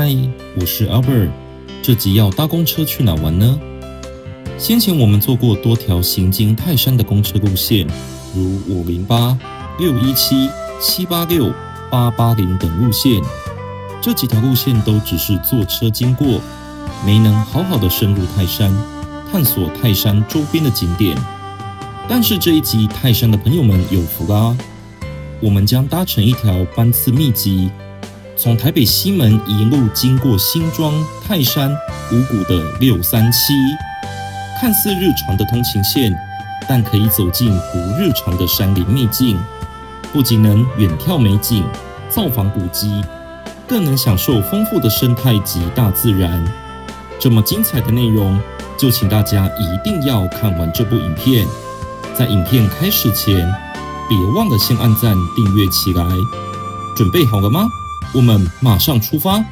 嗨，我是 Albert。这集要搭公车去哪玩呢？先前我们做过多条行经泰山的公车路线，如508、617、786、880等路线。这几条路线都只是坐车经过，没能好好的深入泰山，探索泰山周边的景点。但是这一集泰山的朋友们有福啦，我们将搭乘一条班次密集，从台北西门一路经过新庄、泰山、五股的637，看似日常的通勤线，但可以走进不日常的山林秘境，不仅能远眺美景、造访古迹，更能享受丰富的生态及大自然。这么精彩的内容，就请大家一定要看完这部影片。在影片开始前，别忘了先按赞订阅起来。准备好了吗？我们马上出发。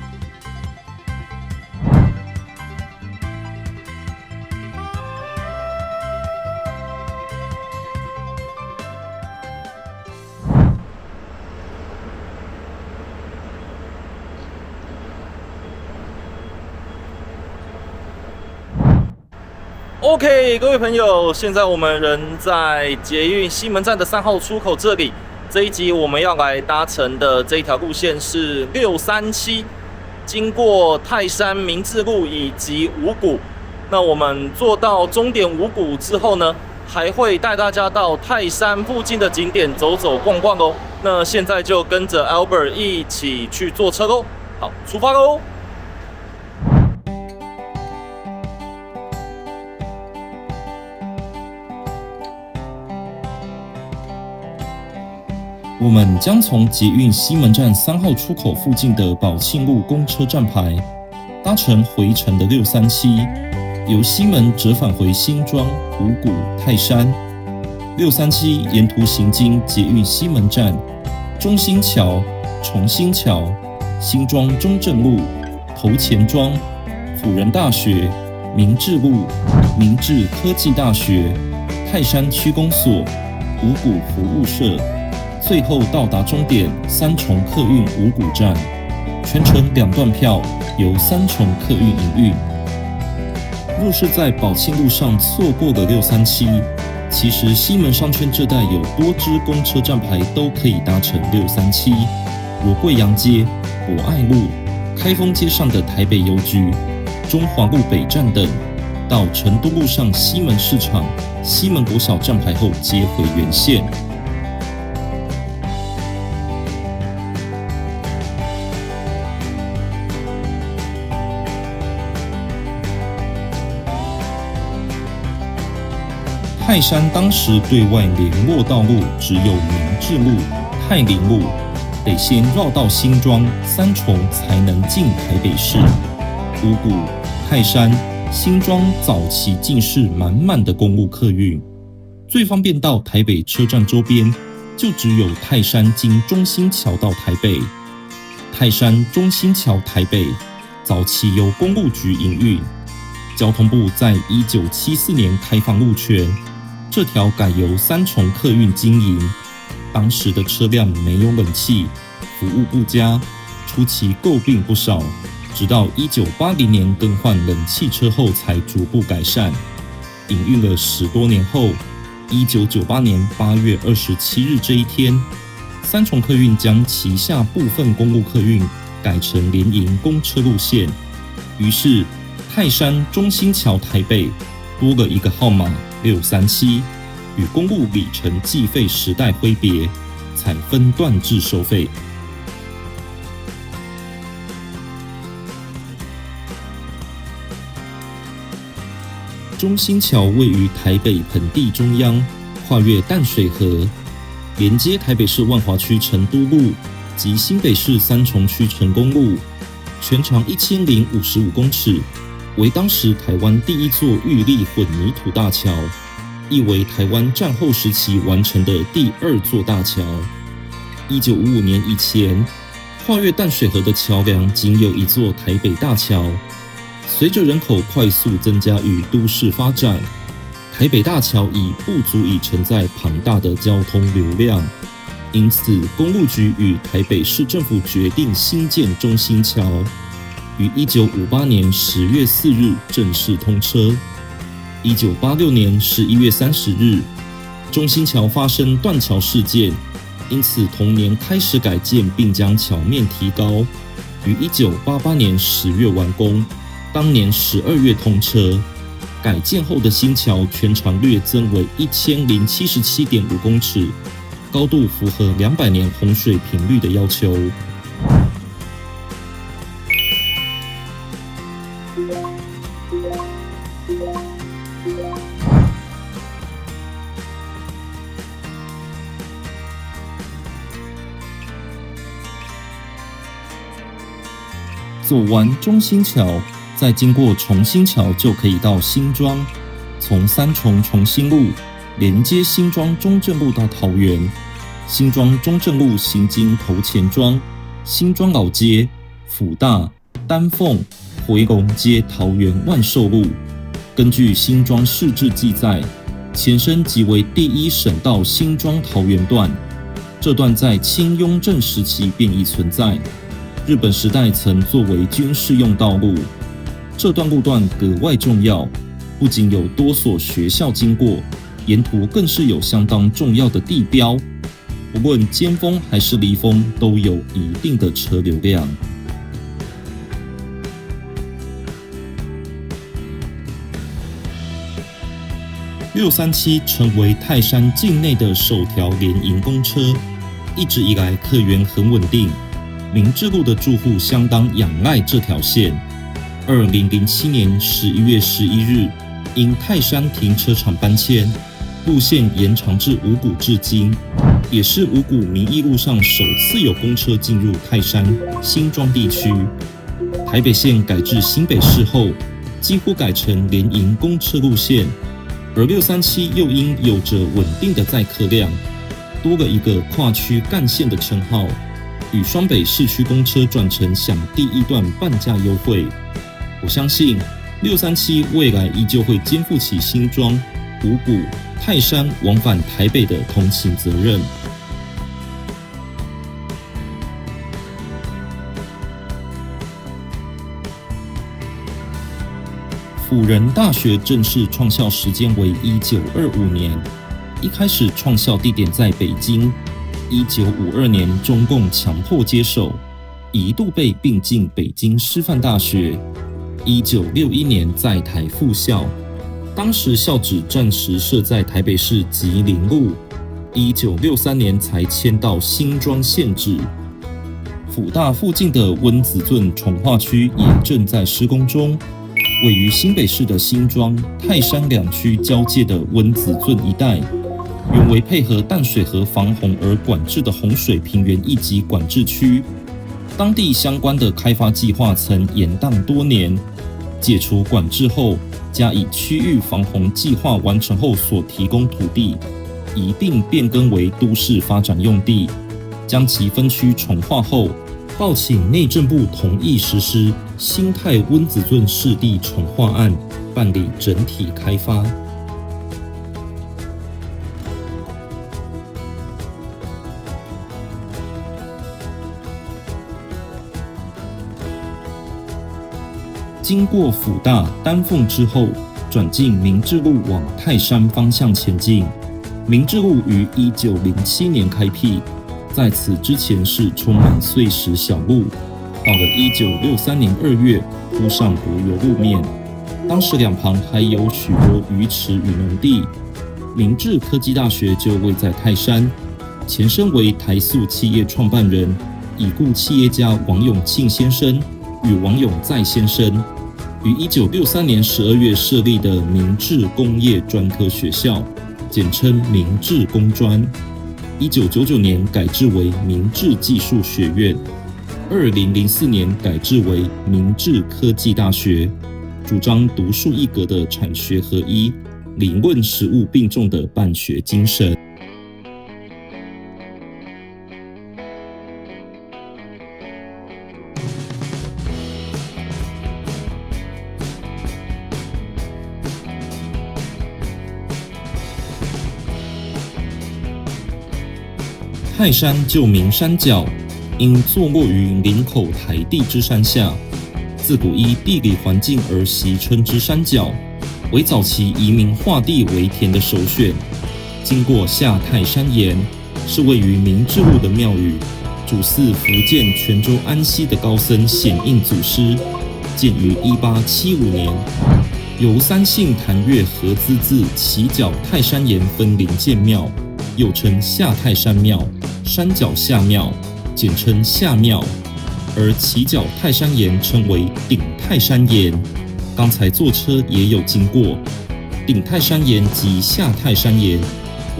OK， 各位朋友，现在我们人在捷运西门站的3号出口这里。这一集我们要来搭乘的这一条路线是637，经过泰山明志路以及五股。那我们坐到终点五股之后呢，还会带大家到泰山附近的景点走走逛逛哦。那现在就跟着 Albert 一起去坐车喽。好，出发喽！我们将从捷运西门站3号出口附近的宝庆路公车站牌，搭乘回程的637，由西门折返回新庄、五股、泰山。637沿途行经捷运西门站、中兴桥、重新桥、新庄中正路、头前庄、辅仁大学、明志路、明志科技大学、泰山区公所、五股服务社。最后到达终点三重客运五股站，全程2段票由三重客运营运。若是在宝庆路上错过了637，其实西门商圈这带有多支公车站牌都可以搭乘637，如贵阳街、博爱路、开封街上的台北邮局、中华路北站等，到成都路上西门市场、西门国小站牌后接回原线。泰山当时对外联络道路只有明志路、泰林路，得先绕到新庄、三重才能进台北市。五股、泰山、新庄早期尽是满满的公务客运，最方便到台北车站周边，就只有泰山经中兴桥到台北。泰山中兴桥台北早期由公路局营运，交通部在1974年开放路权。这条改由三重客运经营，当时的车辆没有冷气，服务不佳，初期诟病不少，直到1980年更换冷气车后才逐步改善。营运了10多年后，1998年8月27日这一天，三重客运将旗下部分公路客运改成联营公车路线，于是泰山中兴桥台北多了一个号码637，与公路里程计费时代挥别，才分段制收费。中兴桥位于台北盆地中央，跨越淡水河，连接台北市万华区成都路及新北市三重区成功路，全长1055公尺。为当时台湾第一座玉立混凝土大桥，亦为台湾战后时期完成的第2座大桥。1955年以前，跨越淡水河的桥梁仅有一座台北大桥。随着人口快速增加与都市发展，台北大桥已不足以承载庞大的交通流量，因此公路局与台北市政府决定新建中兴桥。于1958年10月4日正式通车。1986年11月30日，中兴桥发生断桥事件，因此同年开始改建并将桥面提高，于1988年10月完工，当年12月通车。改建后的新桥全长略增为1077.5公尺，高度符合200年洪水频率的要求。走完中兴桥，再经过重兴桥就可以到新庄，从三重重兴路连接新庄中正路到桃园，新庄中正路行经头前庄、新庄老街、辅大、丹凤、回龙街、桃园万寿路。根据新庄市志记载，前身即为第一省道新庄桃园段，这段在清雍正时期便已存在，日本时代曾作为军事用道路。这段路段格外重要，不仅有多所学校经过，沿途更是有相当重要的地标，不论尖峰还是离峰都有一定的车流量。637成为泰山境内的首条联营公车，一直以来客源很稳定，明治路的住户相当仰赖这条线。2007年11月11日，因泰山停车场搬迁，路线延长至五股至今，也是五股民义路上首次有公车进入泰山新庄地区。台北线改至新北市后，几乎改成联营公车路线，而637又因有着稳定的载客量，多了一个跨区干线的称号，与双北市区公车转乘享第一段半价优惠。我相信637未来依旧会肩负起新庄、五股、泰山往返台北的通勤责任。辅仁大学正式创校时间为1925年，一开始创校地点在北京，1952年中共强迫接手，一度被并进北京师范大学。1961年在台复校，当时校址暂时设在台北市吉林路，1963年才迁到新庄县址。辅大附近的温子圳重划区也正在施工中，位于新北市的新庄、泰山两区交界的温子圳一带，原为配合淡水河防洪而管制的洪水平原一级管制区，当地相关的开发计划曾延宕多年，解除管制后，加以区域防洪计划完成后所提供土地，一并变更为都市发展用地，将其分区重划后，报请内政部同意实施新泰温子圳市地重划案，办理整体开发。经过辅大、丹凤之后，转进明治路往泰山方向前进。明治路于1907年开辟，在此之前是充满碎石小路，到了1963年2月铺上柏油路面，当时两旁还有许多鱼池与农地。明治科技大学就位在泰山，前身为台塑企业创办人已故企业家王永庆先生与王永在先生于1963年12月设立的明治工业专科学校，简称明治工专。1999年改制为明治技术学院，2004年改制为明治科技大学，主张独树一格的产学合一、理论实务并重的办学精神。泰山旧名山脚，因坐落于林口台地之山下，自古依地理环境而习称之山脚，为早期移民划地为田的首选。经过下泰山岩，是位于明治路的庙宇，主祀福建泉州安溪的高僧显应祖师，建于1875年，由三姓谭岳合资自起脚泰山岩分灵建庙，又称下泰山庙、山脚下庙，简称下庙。而起脚泰山岩称为顶泰山岩，刚才坐车也有经过。顶泰山岩及下泰山岩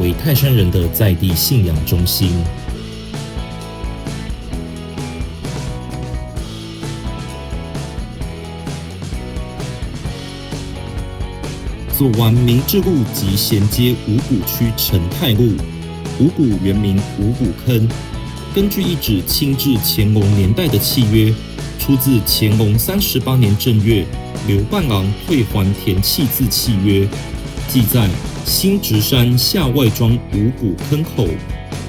为泰山人的在地信仰中心。走完明治路及衔接五股区成泰路，五股原名五股坑。根据一纸清治乾隆年代的契约，出自乾隆38年正月刘半郎退还田契字契约，记载新直山下外庄五股坑口，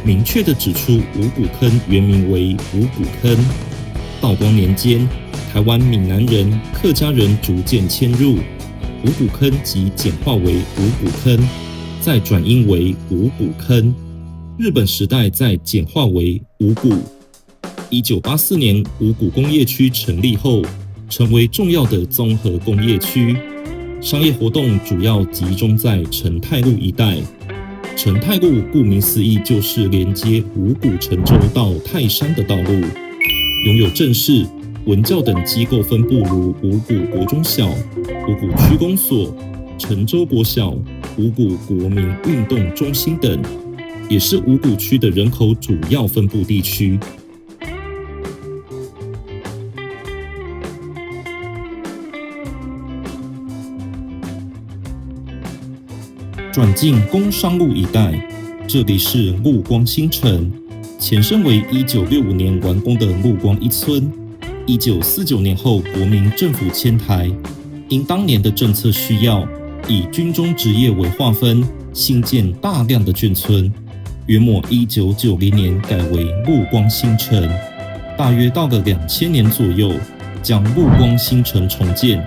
明确地指出五股坑原名为五股坑。道光年间，台湾闽南人、客家人逐渐迁入，五股坑即简化为五股坑，再转音为五股坑。日本时代再简化为五股。1984年五股工业区成立后，成为重要的综合工业区，商业活动主要集中在成泰路一带。成泰路顾名思义就是连接五股成州到泰山的道路，拥有正式、文教等机构分布如五股国中小、五股区公所、成州国小、五股国民运动中心等，也是五股区的人口主要分布地区。转进工商路一带，这里是陆光新城，前身为1965年完工的陆光一村。1949年后，国民政府迁台，因当年的政策需要，以军中职业为划分，新建大量的眷村。约莫1990年改为陆光新城，大约到了2000年左右，将陆光新城重建，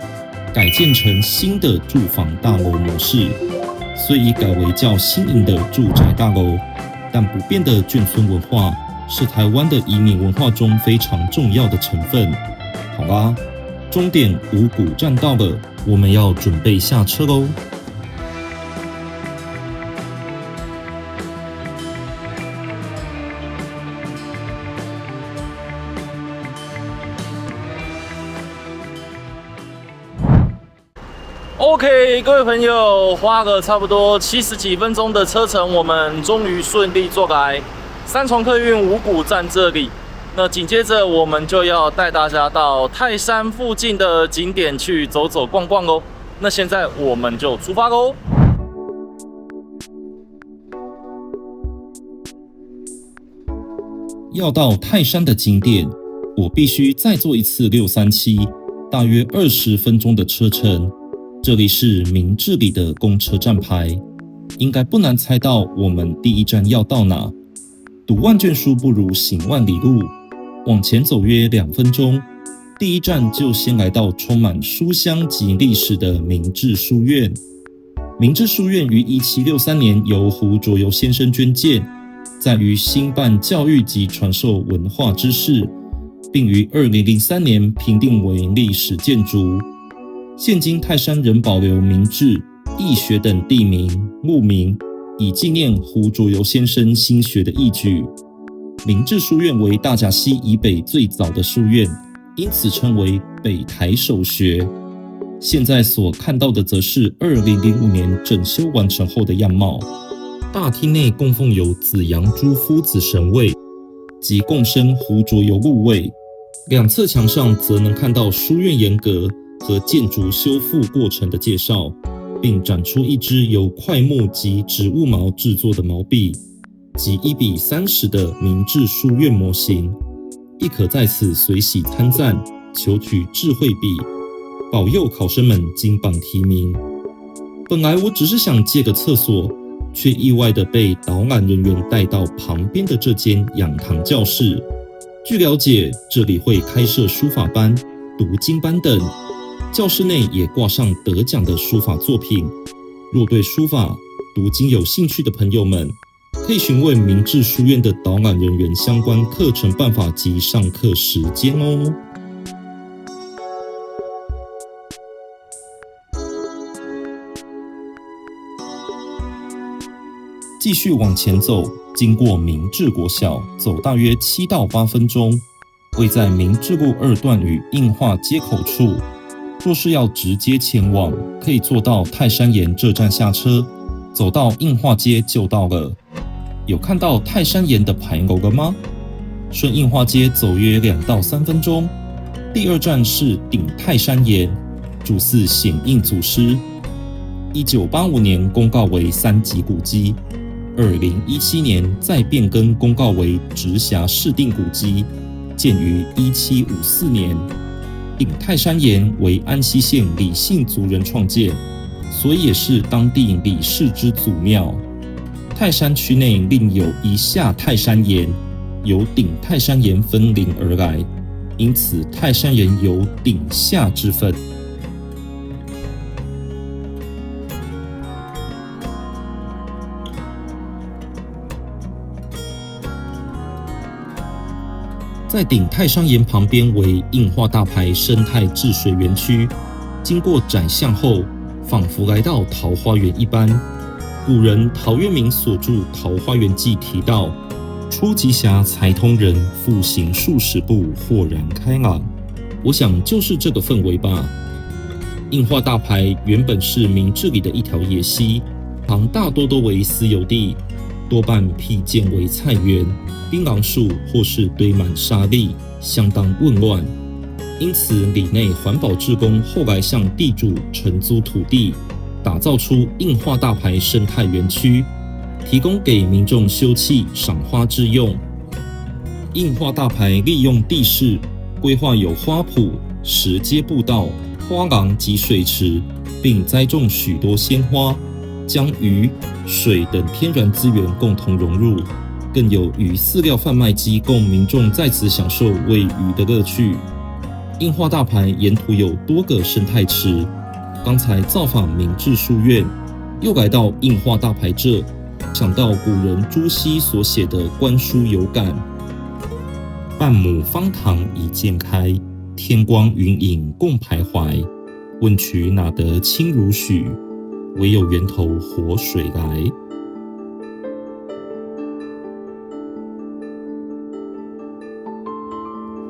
改建成新的住房大楼模式。虽已改为较新颖的住宅大楼，但不变的眷村文化是台湾的移民文化中非常重要的成分。好啦，终点五股站到了，我们要准备下车喽。OK， 各位朋友，花了差不多70几分钟的车程，我们终于顺利坐来三重客运五股站这里。那紧接着我们就要带大家到泰山附近的景点去走走逛逛喽。那现在我们就出发喽。要到泰山的景点，我必须再坐一次637，大约20分钟的车程。这里是明治里的公车站牌，应该不难猜到我们第一站要到哪。读万卷书不如行万里路，往前走约2分钟，第一站就先来到充满书香及历史的明治书院。明治书院于1763年由胡卓游先生捐建，在于兴办教育及传授文化知识，并于2003年评定为历史建筑。现今泰山仍保留明治、义学等地名、墓名，以纪念胡卓游先生兴学的义举。明治书院为大甲溪以北最早的书院，因此称为北台首学。现在所看到的则是2005年整修完成后的样貌。大厅内供奉有紫阳珠夫子神位及共生胡卓游路位，两侧墙上则能看到书院沿革和建筑修复过程的介绍，并展出一支由块木及植物毛制作的毛笔及1:30的明治书院模型，亦可在此随喜参赞，求取智慧笔，保佑考生们金榜题名。本来我只是想借个厕所，却意外地被导览人员带到旁边的这间养堂教室。据了解，这里会开设书法班，读经班等。教室内也挂上得奖的书法作品。若对书法、读经有兴趣的朋友们，可以询问明志书院的导览人员相关课程办法及上课时间哦。继续往前走，经过明志国小，走大约7到8分钟，位在明志路2段与映化街口处。若是要直接前往，可以坐到泰山岩这站下车，走到映化街就到了。有看到泰山岩的牌楼了吗？顺映化街走约2到3分钟，第2站是顶泰山岩，主祀显应祖师。1985年公告为3级古迹，2017年再变更公告为直辖市定古迹，建于1754年。顶泰山岩为安溪县李姓族人创建，所以也是当地李氏之祖庙。泰山区内另有一下泰山岩，由顶泰山岩分灵而来，因此泰山岩有顶下之分。在顶泰山岩旁边为映化大排生态治水园区，经过窄巷后，仿佛来到桃花源一般。古人陶渊明所著《桃花源记》提到：“出极狭才通人，复行数十步，豁然开朗。”我想就是这个氛围吧。映化大排原本是明治里的一条野溪，旁大多都为私有地，多半辟建为菜园、槟榔树或是堆满沙砾，相当混乱。因此里内环保志工后来向地主承租土地，打造出映化大排生态园区，提供给民众休憩赏花之用。映化大排利用地势规划有花圃、石阶步道、花廊及水池，并栽种许多鲜花，将鱼、水等天然资源共同融入，更有鱼饲料贩卖机供民众在此享受喂鱼的乐趣。映化大排沿途有多个生态池。刚才造访明志书院，又来到映化大排这，想到古人朱熹所写的观书有感：半亩方塘一鉴开，天光云影共徘徊。问渠哪得清如许？唯有源头活水来。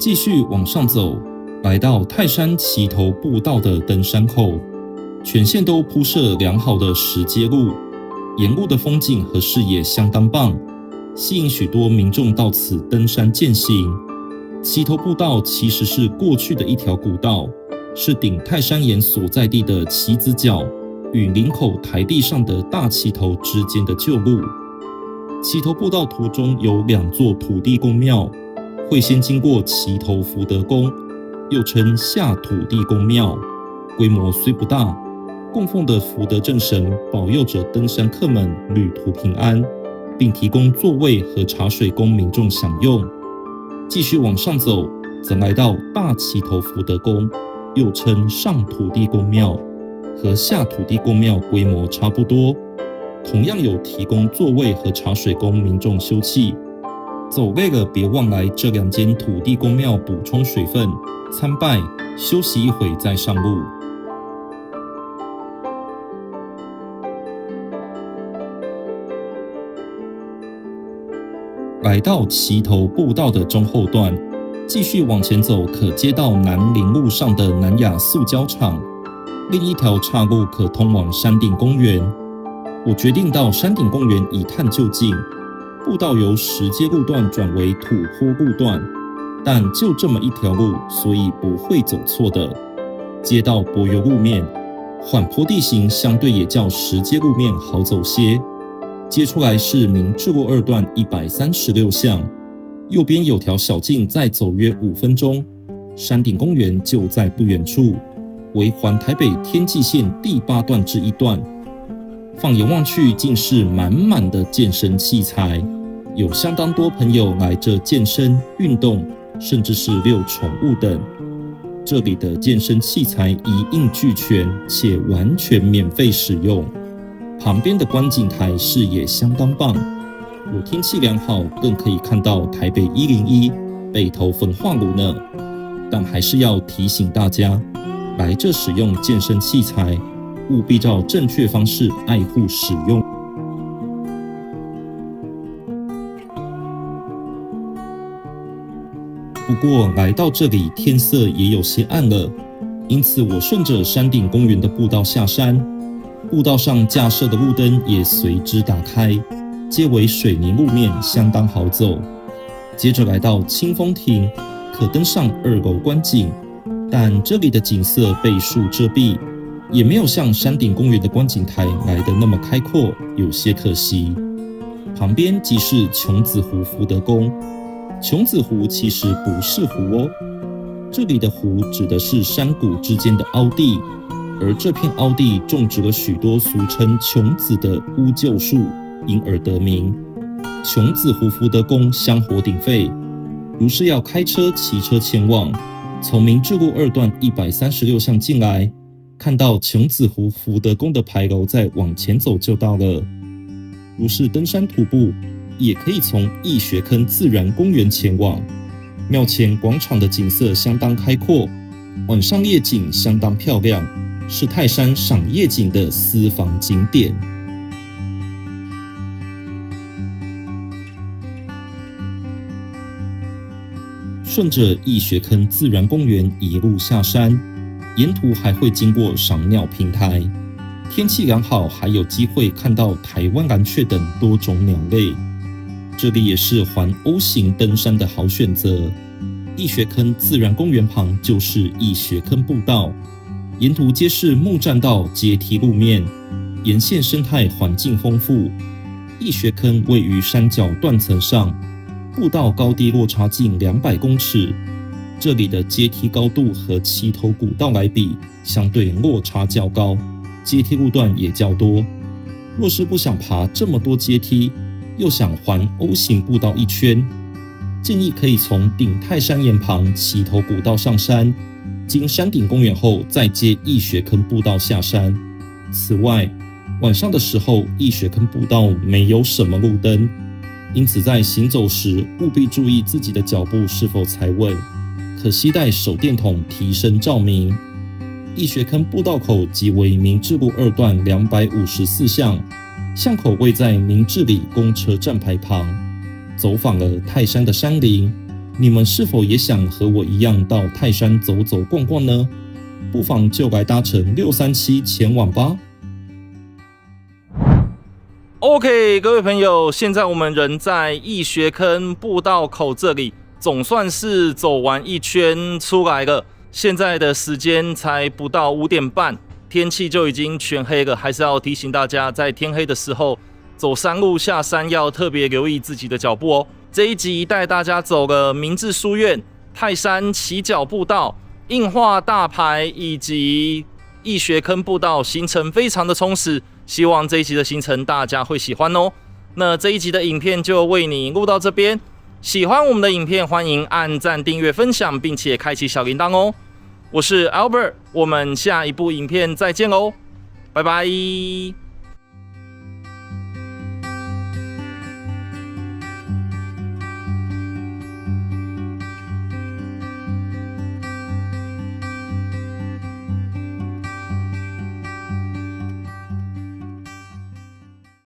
继续往上走，来到泰山齐头步道的登山口，全线都铺设良好的石阶路，沿路的风景和视野相当棒，吸引许多民众到此登山健行。齐头步道其实是过去的一条古道，是顶泰山岩所在地的旗子角与林口台地上的大旗头之间的旧路。齐头步道途中有2座土地公庙，会先经过齐头福德宫，又称下土地公庙，规模虽不大，供奉的福德正神保佑着登山客们旅途平安，并提供座位和茶水供民众享用。继续往上走，则来到大齐头福德宫，又称上土地公庙，和下土地公庙规模差不多，同样有提供座位和茶水供民众休憩。走累了别忘来这2间土地公庙补充水分，参拜休息一会再上路。来到齐头步道的中后段，继续往前走，可接到南林路上的南亚塑胶厂，另一条岔路可通往山顶公园。我决定到山顶公园一探究竟。步道由石阶路段转为土坡路段，但就这么一条路，所以不会走错的。街道柏油路面，缓坡地形相对也较石阶路面好走些。接出来是明志路2段136巷，右边有条小径，再走约5分钟，山顶公园就在不远处，为环台北天际线第8段之一段。放眼望去，尽是满满的健身器材，有相当多朋友来这健身、运动，甚至是遛宠物等。这里的健身器材一应俱全，且完全免费使用。旁边的观景台视野相当棒，若天气良好，更可以看到台北101北投焚化炉呢。但还是要提醒大家，来这使用健身器材，务必照正确方式爱护使用。不过来到这里，天色也有些暗了，因此我顺着山顶公园的步道下山，步道上架设的路灯也随之打开，皆为水泥路面，相当好走。接着来到清风亭，可登上2楼观景，但这里的景色被树遮蔽，也没有像山顶公园的观景台来得那么开阔，有些可惜。旁边即是琼子湖福德宫。琼子湖其实不是湖哦，这里的湖指的是山谷之间的凹地，而这片凹地种植了许多俗称琼子的乌桕树，因而得名。琼子湖福德宫香火鼎沸，如是要开车、骑车前往，从明治路2段136巷进来，看到琼子湖福德宫的牌楼，再往前走就到了。如是登山徒步，也可以从义学坑自然公园前往。庙前广场的景色相当开阔，晚上夜景相当漂亮，是泰山赏夜景的私房景点。顺着义学坑自然公园一路下山，沿途还会经过赏鸟平台，天气良好，还有机会看到台湾蓝雀等多种鸟类。这里也是环 O 型登山的好选择。义学坑自然公园旁就是义学坑步道，沿途皆是木栈道、阶梯路面，沿线生态环境丰富。义学坑位于山脚断层上，步道高低落差近200公尺。这里的阶梯高度和齐头古道来比，相对落差较高，阶梯路段也较多。若是不想爬这么多阶梯，又想环 O 型步道一圈，建议可以从顶泰山岩旁齐头古道上山，经山顶公园后再接义学坑步道下山。此外，晚上的时候义学坑步道没有什么路灯，因此在行走时务必注意自己的脚步是否踩稳，可携带手电筒提升照明。义学坑步道口即为明治路2段254巷，巷口位在明治里公车站牌旁。走访了泰山的山林，你们是否也想和我一样到泰山走走逛逛呢？不妨就来搭乘637前往吧。OK， 各位朋友，现在我们人在义学坑步道口这里，总算是走完一圈出来了。现在的时间才不到5点半，天气就已经全黑了，还是要提醒大家，在天黑的时候走山路下山要特别留意自己的脚步哦。这一集带大家走了明治书院、泰山骑脚步道、映化大排以及义学坑步道，行程非常的充实，希望这一集的行程大家会喜欢哦。那这一集的影片就为你录到这边，喜欢我们的影片欢迎按赞、订阅、分享，并且开启小铃铛哦。我是 Albert， 我们下一部影片再见喽，拜拜。